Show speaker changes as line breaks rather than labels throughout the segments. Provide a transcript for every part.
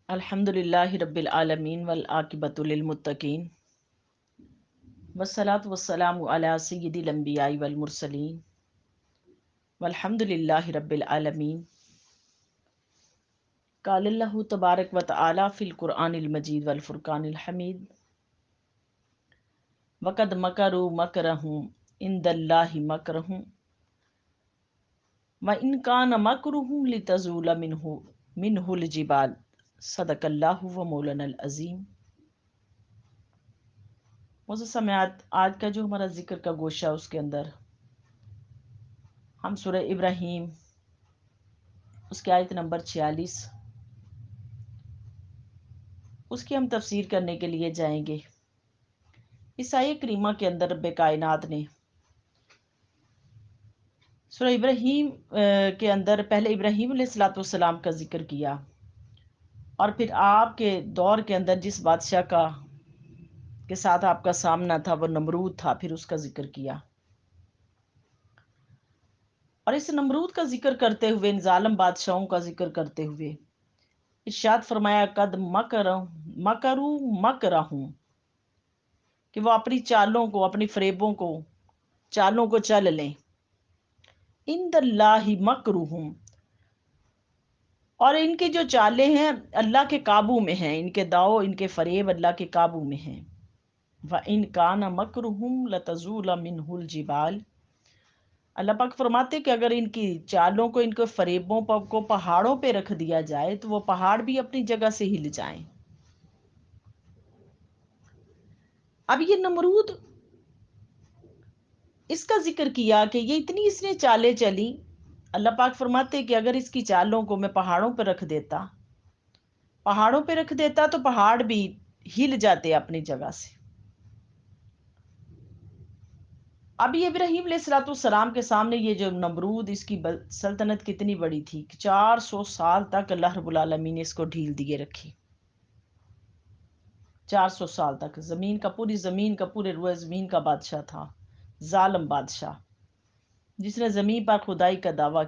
الحمدللہ رب العالمین والعاقبۃ للمتقین والصلاۃ والسلام علی سید الانبیاء والمرسلین والحمدللہ رب العالمین۔ قال اللہ تبارک و تعالی فی القرآن المجید والفرقان الحمید وقد مکروا مکرہم عند اللہ مکرہم وإن کان مکرہم لتزول منہ الجبال صدق اللہ و مولانا العظیم۔ معزز سامعات، آج کا جو ہمارا ذکر کا گوشہ اس کے اندر ہم سورہ ابراہیم اس کی آیت نمبر 46 اس کی ہم تفسیر کرنے کے لیے جائیں گے۔ اس آیت کریمہ کے اندر رب کائنات نے سورہ ابراہیم کے اندر پہلے ابراہیم علیہ الصلوۃ والسلام کا ذکر کیا، اور پھر آپ کے دور کے اندر جس بادشاہ کے ساتھ آپ کا سامنا تھا وہ نمرود تھا، پھر اس کا ذکر کیا۔ اور اس نمرود کا ذکر کرتے ہوئے، ان ظالم بادشاہوں کا ذکر کرتے ہوئے ارشاد فرمایا قد مکروا مکرہم، کہ وہ اپنی چالوں کو، اپنی فریبوں کو، چالوں کو چل لیں۔ عند اللہ مکرہم، اور ان کی جو چالیں ہیں اللہ کے قابو میں ہیں، ان کے داؤ، ان کے فریب اللہ کے قابو میں ہیں۔ وَإِن كَانَ مَكْرُهُمْ لَتَزُولَ مِنْهُ الْجِبَالُ، اللہ پاک فرماتے کہ اگر ان کی چالوں کو، ان کے فریبوں کو پہاڑوں پہ رکھ دیا جائے تو وہ پہاڑ بھی اپنی جگہ سے ہل جائیں۔ اب یہ نمرود، اس کا ذکر کیا کہ یہ اتنی اس نے چالیں چلی، اللہ پاک فرماتے کہ اگر اس کی چالوں کو میں پہاڑوں پہ رکھ دیتا، تو پہاڑ بھی ہل جاتے اپنی جگہ سے۔ اب یہ ابراہیم علیہ الصلوۃ والسلام کے سامنے یہ جو نمرود، اس کی سلطنت کتنی بڑی تھی کہ 400 سال تک اللہ رب العالمین نے اس کو ڈھیل دیے رکھی۔ 400 سال تک پوری زمین کا، پورے روئے زمین کا بادشاہ تھا، ظالم بادشاہ، جس نے زمین پر خدائی کا دعویٰ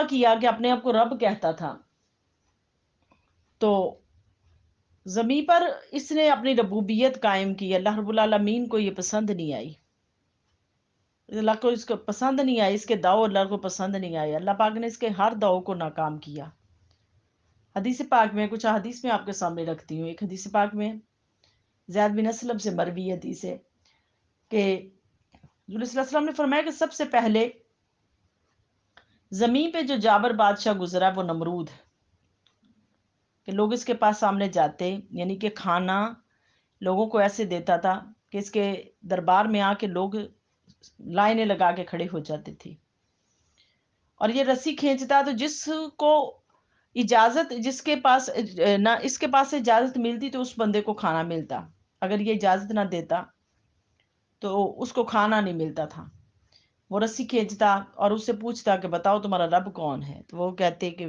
کیا، کہ اپنے آپ کو رب کہتا تھا۔ تو زمین پر اس نے اپنی ربوبیت قائم کی، اللہ رب العالمین کو یہ پسند نہیں آئی، اللہ کو اس کو پسند نہیں آئی، اس کے دعو اللہ کو پسند نہیں آئے۔ اللہ پاک نے اس کے ہر دعو کو ناکام کیا۔ حدیث پاک میں، کچھ حدیث میں آپ کے سامنے رکھتی ہوں۔ ایک حدیث پاک میں زید بن اسلم سے مروی حدیث ہے کہ رسول صلی اللہ علیہ وسلم نے فرمایا کہ سب سے پہلے زمین پہ جو جابر بادشاہ گزرا وہ نمرود ہے، کہ لوگ اس کے پاس سامنے جاتے، یعنی کہ کھانا لوگوں کو ایسے دیتا تھا کہ اس کے دربار میں آ کے لوگ لائنیں لگا کے کھڑے ہو جاتے تھے، اور یہ رسی کھینچتا تو جس کو اجازت، جس کے پاس نہ اس کے پاس سے اجازت ملتی تو اس بندے کو کھانا ملتا، اگر یہ اجازت نہ دیتا تو اس کو کھانا نہیں ملتا تھا۔ وہ رسی کھینچتا اور اس سے پوچھتا کہ بتاؤ تمہارا رب کون ہے، تو وہ کہتے کہ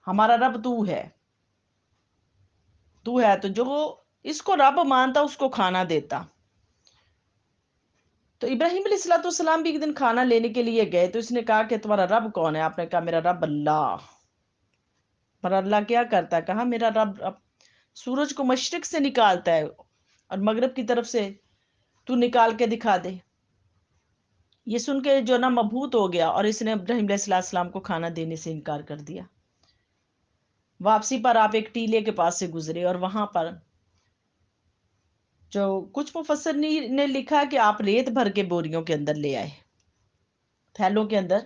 ہمارا رب تو ہے، تو جو اس کو رب مانتا اس کو کھانا دیتا۔ تو ابراہیم علیہ الصلوۃ والسلام بھی ایک دن کھانا لینے کے لیے گئے، تو اس نے کہا کہ تمہارا رب کون ہے؟ آپ نے کہا میرا رب اللہ۔ پر اللہ کیا کرتا ہے؟ کہا میرا رب سورج کو مشرق سے نکالتا ہے اور مغرب کی طرف سے تو نکال کے دکھا دے۔ یہ سن کے جو نا مبہوت ہو گیا، اور اس نے ابراہیم علیہ السلام کو کھانا دینے سے انکار کر دیا۔ واپسی پر آپ ایک ٹیلے کے پاس سے گزرے، اور وہاں پر جو کچھ مفسر نے لکھا کہ آپ ریت بھر کے بوریوں کے اندر لے آئے، تھیلوں کے اندر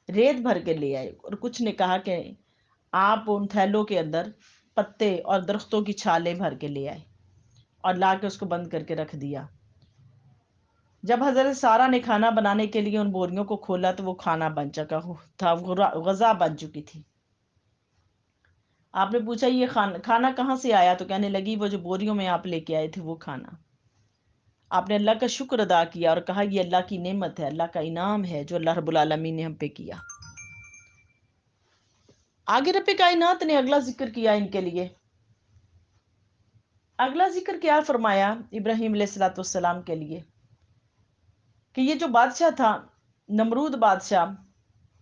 ریت بھر کے لے آئے، اور کچھ نے کہا کہ آپ ان تھیلوں کے اندر پتے اور درختوں کی چھالیں بھر کے لے آئے اور لا کے اس کو بند کر کے رکھ دیا۔ جب حضرت سارہ نے کھانا بنانے کے لیے ان بوریوں کو کھولا تو وہ کھانا بن چکا تھا، غذا بن چکی تھی۔ آپ نے پوچھا یہ کھانا کہاں سے آیا؟ تو کہنے لگی وہ جو بوریوں میں آپ لے کے آئے تھے وہ کھانا۔ آپ نے اللہ کا شکر ادا کیا اور کہا یہ اللہ کی نعمت ہے، اللہ کا انعام ہے جو اللہ رب العالمین نے ہم پہ کیا۔ آگے رب کائنات نے اگلا ذکر کیا ان کے لیے۔ اگلا ذکر کیا فرمایا ابراہیم علیہ الصلوۃ والسلام کے لیے، کہ یہ جو بادشاہ تھا نمرود بادشاہ،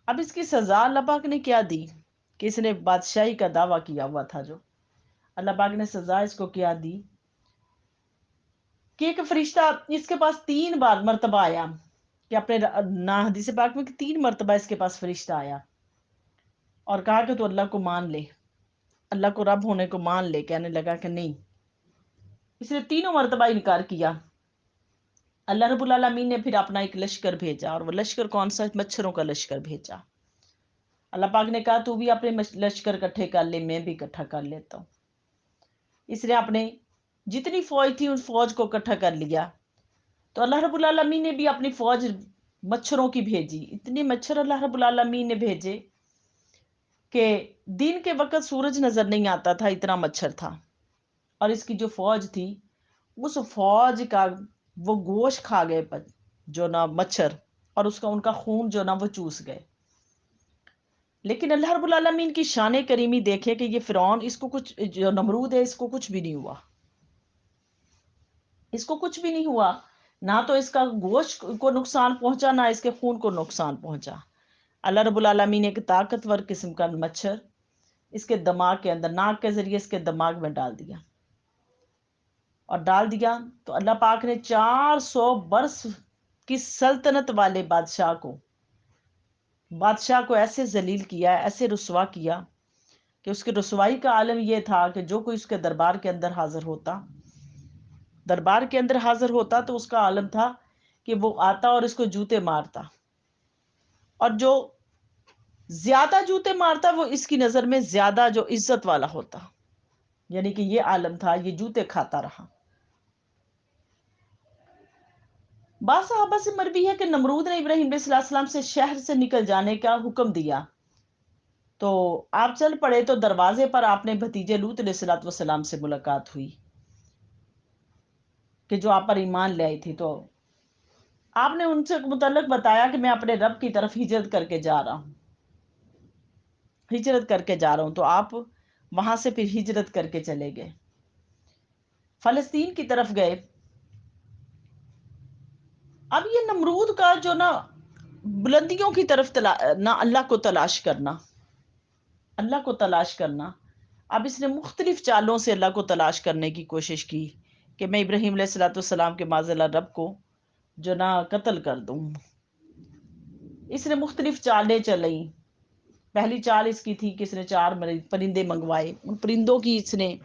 اب اس کی سزا اللہ پاک نے کیا دی کہ اس نے بادشاہی کا دعویٰ کیا ہوا تھا، جو اللہ پاک نے سزا اس کو کیا دی کہ ایک فرشتہ اس کے پاس 3 بار مرتبہ آیا، کہ اپنے نا حدیث پاک میں کہ 3 مرتبہ اس کے پاس فرشتہ آیا اور کہا کہ تو اللہ کو مان لے، اللہ کو رب ہونے کو مان لے۔ کہنے لگا کہ نہیں، اس نے 3 مرتبہ انکار کیا۔ اللہ رب العالمین نے پھر اپنا ایک لشکر بھیجا، اور وہ لشکر کون سا؟ مچھروں کا لشکر بھیجا۔ اللہ پاک نے کہا تو بھی اپنے لشکر اکٹھے کر لے، میں بھی اکٹھا کر لیتا ہوں۔ اس نے اپنے جتنی فوج تھی ان فوج کو اکٹھا کر لیا، تو اللہ رب العالمین نے بھی اپنی فوج مچھروں کی بھیجی۔ اتنے مچھر اللہ رب العالمین نے بھیجے کہ دن کے وقت سورج نظر نہیں آتا تھا، اتنا مچھر تھا۔ اور اس کی جو فوج تھی، اس فوج کا وہ گوشت کھا گئے جو نا مچھر، اور اس کا ان کا خون جو نا وہ چوس گئے۔ لیکن اللہ رب العالمین کی شان کریمی دیکھے کہ یہ فرعون، اس کو کچھ، جو نمرود ہے، اس کو کچھ بھی نہیں ہوا، اس کو کچھ بھی نہیں ہوا، نہ تو اس کا گوشت کو نقصان پہنچا، نہ اس کے خون کو نقصان پہنچا۔ اللہ رب العالمین نے ایک طاقتور قسم کا مچھر اس کے دماغ کے اندر، ناک کے ذریعے اس کے دماغ میں ڈال دیا، اور ڈال دیا تو اللہ پاک نے 400 برس کی سلطنت والے بادشاہ کو ایسے ذلیل کیا، ایسے رسوا کیا کہ اس کی رسوائی کا عالم یہ تھا کہ جو کوئی اس کے دربار کے اندر حاضر ہوتا تو اس کا عالم تھا کہ وہ آتا اور اس کو جوتے مارتا، اور جو زیادہ جوتے مارتا وہ اس کی نظر میں زیادہ جو عزت والا ہوتا۔ یعنی کہ یہ عالم تھا، یہ جوتے کھاتا رہا۔ بعض صحابہ سے مروی ہے کہ نمرود نے ابراہیم علیہ السلام سے شہر سے نکل جانے کا حکم دیا، تو آپ چل پڑے تو دروازے پر آپ نے بھتیجے لوط علیہ السلام سے ملاقات ہوئی کہ جو آپ پر ایمان لے آئی تھی۔ تو آپ نے ان سے متعلق بتایا کہ میں اپنے رب کی طرف ہجرت کر کے جا رہا ہوں، تو آپ وہاں سے پھر ہجرت کر کے چلے گئے، فلسطین کی طرف گئے۔ اب یہ نمرود کا جو نا بلندیوں کی طرف نہ اللہ کو تلاش کرنا، اب اس نے مختلف چالوں سے اللہ کو تلاش کرنے کی کوشش کی کہ میں ابراہیم علیہ السلام کے معاذ اللہ رب کو جو نا قتل کر دوں۔ اس نے مختلف چالیں چلیں۔ پہلی چال اس کی تھی کہ اس نے 4 پرندے منگوائے، ان پرندوں کی اس نے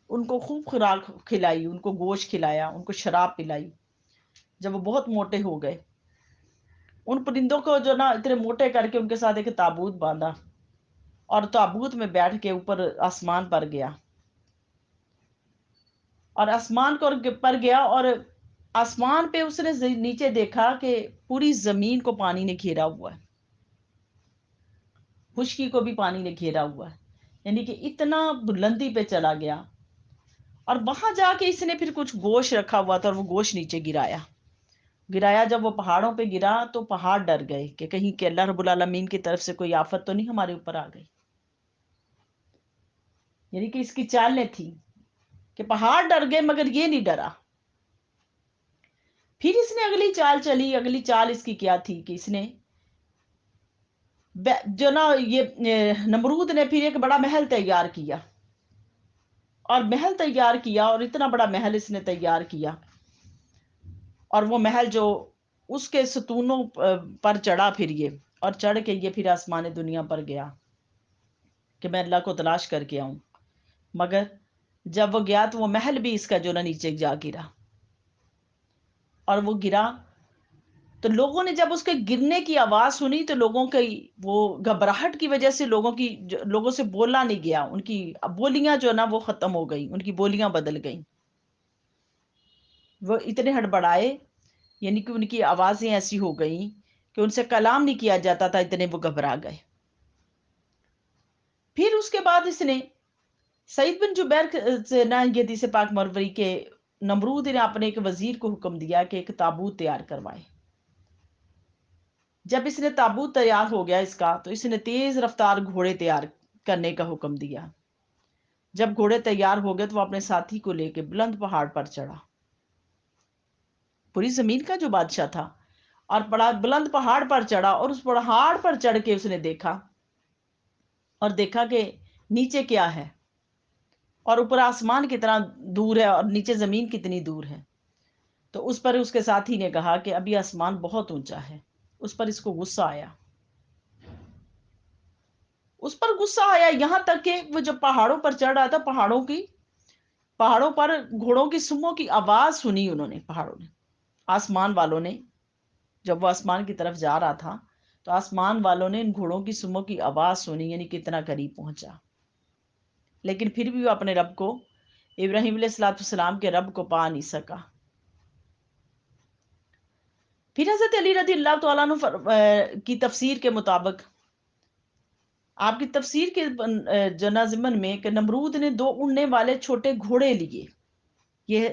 ان کو خوب خوراک کھلائی، ان کو گوشت کھلایا، ان کو شراب پلائی۔ جب وہ بہت موٹے ہو گئے، ان پرندوں کو جو نا اتنے موٹے کر کے ان کے ساتھ ایک تابوت باندھا، اور تابوت میں بیٹھ کے اوپر آسمان پر گیا، اور آسمان پر گیا، اور آسمان پہ اس نے نیچے دیکھا کہ پوری زمین کو پانی نے گھیرا ہوا ہے، خشکی کو بھی پانی نے گھیرا ہوا ہے، یعنی کہ اتنا بلندی پہ چلا گیا۔ اور وہاں جا کے اس نے پھر کچھ گوشت رکھا ہوا تھا، اور وہ گوشت نیچے گرایا۔ جب وہ پہاڑوں پہ گرا تو پہاڑ ڈر گئے کہ کہیں کہ اللہ رب العالمین کی طرف سے کوئی آفت تو نہیں ہمارے اوپر آ گئی۔ یعنی کہ اس کی چالیں تھی کہ پہاڑ ڈر گئے مگر یہ نہیں ڈرا۔ پھر اس نے اگلی چال چلی۔ اگلی چال اس کی کیا تھی کہ اس نے جو نا یہ نمرود نے پھر ایک بڑا محل تیار کیا، اور اتنا بڑا محل اس نے تیار کیا، اور وہ محل جو اس کے ستونوں پر چڑھا، پھر یہ اور چڑھ کے یہ پھر آسمان دنیا پر گیا کہ میں اللہ کو تلاش کر کے آؤں۔ مگر جب وہ گیا تو وہ محل بھی اس کا جو نا نیچے جا گرا، اور وہ گرا تو لوگوں نے جب اس کے گرنے کی آواز سنی تو لوگوں کی وہ گھبراہٹ کی وجہ سے لوگوں سے بولا نہیں گیا، ان کی بولیاں جو نا وہ ختم ہو گئی، ان کی بولیاں بدل گئیں، وہ اتنے ہڑبڑائے، یعنی کہ ان کی آوازیں ایسی ہو گئیں کہ ان سے کلام نہیں کیا جاتا تھا، اتنے وہ گھبرا گئے۔ پھر اس کے بعد اس نے سعید بن جبیر سے نہ یہ حدیث پاک مروی کے نمرود نے اپنے ایک وزیر کو حکم دیا کہ ایک تابوت تیار کروائے۔ جب اس نے تابوت تیار ہو گیا اس کا، تو اس نے تیز رفتار گھوڑے تیار کرنے کا حکم دیا۔ جب گھوڑے تیار ہو گئے تو وہ اپنے ساتھی کو لے کے بلند پہاڑ پر چڑھا، پوری زمین کا جو بادشاہ تھا، اور بڑا بلند پہاڑ پر چڑھا، اور اس پہاڑ پر چڑھ کے اس نے دیکھا، اور دیکھا کہ نیچے کیا ہے، اور اوپر آسمان کتنا دور ہے اور نیچے زمین کتنی دور ہے. تو اس پر اس کے ساتھی نے کہا کہ ابھی آسمان بہت اونچا ہے. اس پر اس کو غصہ آیا، اس پر غصہ آیا یہاں تک کہ وہ جب پہاڑوں پر چڑھ رہا تھا، پہاڑوں پر گھوڑوں کی سموں کی آواز سنی انہوں نے، پہاڑوں نے، آسمان والوں نے. جب وہ آسمان کی طرف جا رہا تھا تو آسمان والوں نے ان گھوڑوں کی سموں کی آواز سنی، یعنی کتنا قریب پہنچا. لیکن پھر بھی وہ اپنے رب کو، ابراہیم علیہ الصلوۃ والسلام کے رب کو پا نہیں سکا. پھر حضرت علی رضی اللہ تعالیٰ عنہ کی تفسیر کے مطابق، آپ کی تفسیر کے ضمن میں، کہ نمرود نے 2 اڑنے والے چھوٹے گھوڑے لیے. یہ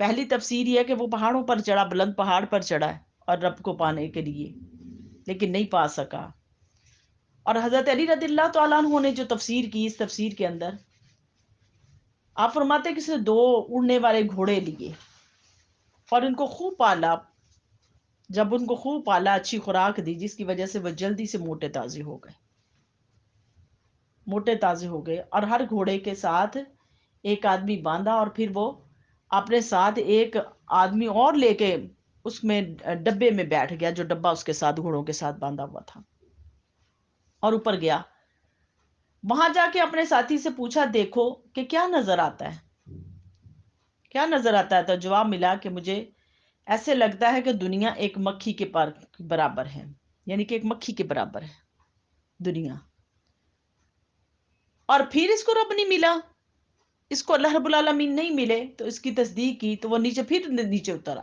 پہلی تفسیر یہ ہے کہ وہ پہاڑوں پر چڑھا، بلند پہاڑ پر چڑھا ہے اور رب کو پانے کے لیے، لیکن نہیں پا سکا. اور حضرت علی رضی اللہ تعالیٰ عنہ نے جو تفسیر کی، اس تفسیر کے اندر آپ فرماتے ہیں کہ اس نے 2 اڑنے والے گھوڑے لیے اور ان کو خوب پالا. جب ان کو خوب پالا، اچھی خوراک دی، جس کی وجہ سے وہ جلدی سے موٹے تازے ہو گئے، اور ہر گھوڑے کے ساتھ ایک آدمی باندھا، اور پھر وہ اپنے ساتھ ایک آدمی اور لے کے اس میں ڈبے میں بیٹھ گیا، جو ڈبہ اس کے ساتھ گھوڑوں کے ساتھ باندھا ہوا تھا، اور اوپر گیا. وہاں جا کے اپنے ساتھی سے پوچھا، دیکھو کہ کیا نظر آتا ہے، کیا نظر آتا ہے؟ تو جواب ملا کہ مجھے ایسے لگتا ہے کہ دنیا ایک مکھی کے برابر ہے، یعنی کہ ایک مکھی کے برابر ہے دنیا. اور پھر اس کو رب نہیں ملا، اس کو اللہ رب العالمین نہیں ملے. تو اس کی تصدیق کی تو وہ پھر نیچے اتر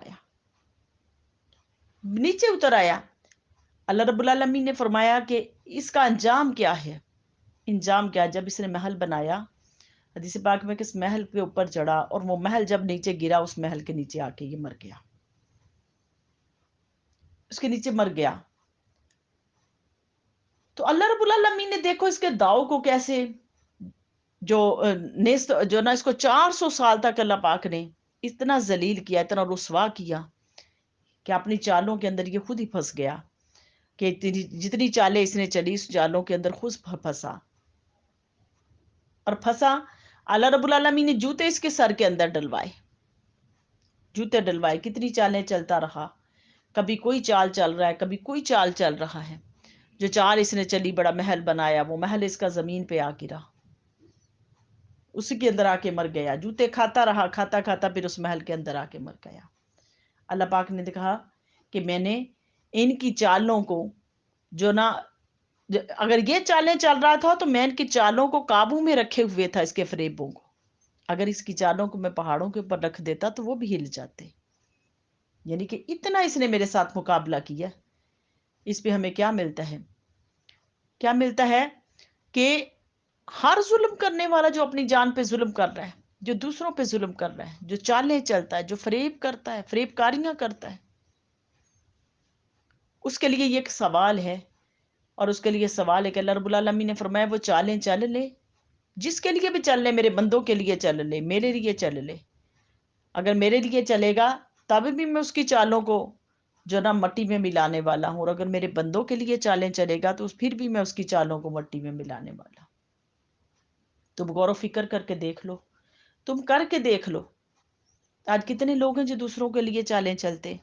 آیا. اللہ رب العالمین نے فرمایا کہ اس کا انجام کیا ہے. انجام کیا؟ جب اس نے محل بنایا، حدیث پاک میں کہ اس محل کے اوپر چڑھا، اور وہ محل جب نیچے گرا، اس محل کے نیچے آ کے یہ مر گیا، اس کے نیچے مر گیا. تو اللہ رب العالمین نے دیکھو اس کے داؤ کو کیسے، جو نا اس کو 400 سال تک اللہ پاک نے اتنا ذلیل کیا، اتنا رسوا کیا کہ اپنی چالوں کے اندر یہ خود ہی پھنس گیا، کہ جتنی چالیں اس نے چلی، اس چالوں کے اندر خود پھنسا. اور پھنسا، اللہ رب العالمین نے جوتے اس کے سر کے اندر ڈلوائے، کتنی چالیں چلتا رہا. کبھی کوئی چال چل رہا ہے، کبھی کوئی چال چل رہا ہے. جو چال اس نے چلی، بڑا محل بنایا، وہ محل اس کا زمین پہ آ گرا، اسی کے اندر آ کے مر گیا. جوتے کھاتا رہا، کھاتا کھاتا پھر اس محل کے اندر آ کے مر گیا. اللہ پاک نے کہا کہ میں نے ان کی چالوں کو، جو نا، اگر یہ چالیں چل رہا تھا تو میں ان کی چالوں کو قابو میں رکھے ہوئے تھا، اس کے فریبوں کو. اگر اس کی چالوں کو میں پہاڑوں کے اوپر رکھ دیتا تو وہ بھی ہل جاتے. یعنی کہ اتنا اس نے میرے ساتھ مقابلہ کیا. اس پہ ہمیں کیا ملتا ہے؟ کیا ملتا ہے؟ کہ ہر ظلم کرنے والا جو اپنی جان پہ ظلم کر رہا ہے، جو دوسروں پہ ظلم کر رہا ہے، جو چالیں چلتا ہے، جو فریب کرتا ہے، فریب کاریاں کرتا ہے، اس کے لیے یہ ایک سوال ہے. اور اس کے لیے سوال ہے کہ اللہ رب العالمین نے فرمایا وہ چالیں چل لے، جس کے لیے بھی چل لے، میرے بندوں کے لیے چل لے، میرے لیے چل لے. اگر میرے لیے چلے گا تب بھی میں اس کی چالوں کو جو نا مٹی میں ملانے والا ہوں، اور اگر میرے بندوں کے لیے چالیں چلے گا تو پھر بھی میں اس کی چالوں کو مٹی میں ملانے والا ہوں. تم غور و فکر کر کے دیکھ لو، تم کر کے دیکھ لو، آج کتنے لوگ ہیں جو دوسروں کے لیے چالیں چلتے،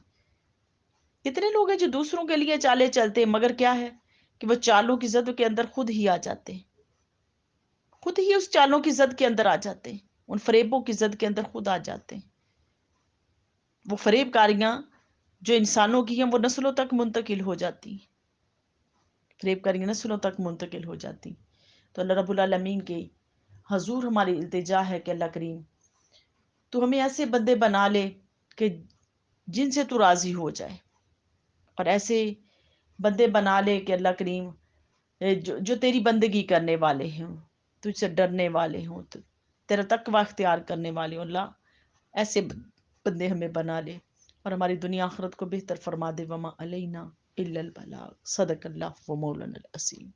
کتنے لوگ ہیں جو دوسروں کے لیے چالیں چلتے، مگر کیا ہے کہ وہ چالوں کی زد کے اندر خود ہی آ جاتے ہیں، خود ہی اس چالوں کی زد کے اندر آ جاتے ہیں، ان فریبوں کی زد کے اندر خود آ جاتے ہیں. وہ فریب کاریاں جو انسانوں کی ہیں وہ نسلوں تک منتقل ہو جاتی، فریب کاریاں نسلوں تک منتقل ہو جاتی. تو اللہ رب العالمین کے حضور ہماری التجا ہے کہ اللہ کریم تو ہمیں ایسے بندے بنا لے کہ جن سے تو راضی ہو جائے، اور ایسے بندے بنا لے کہ اللہ کریم جو تیری بندگی کرنے والے ہوں، تجھ سے ڈرنے والے ہوں، تو تیرا تقوی اختیار کرنے والے ہوں. اللہ ایسے بندے ہمیں بنا لے اور ہماری دنیا آخرت کو بہتر فرما دے. وما علینا الا البلاغ. صدق اللہ و مولانا العظیم.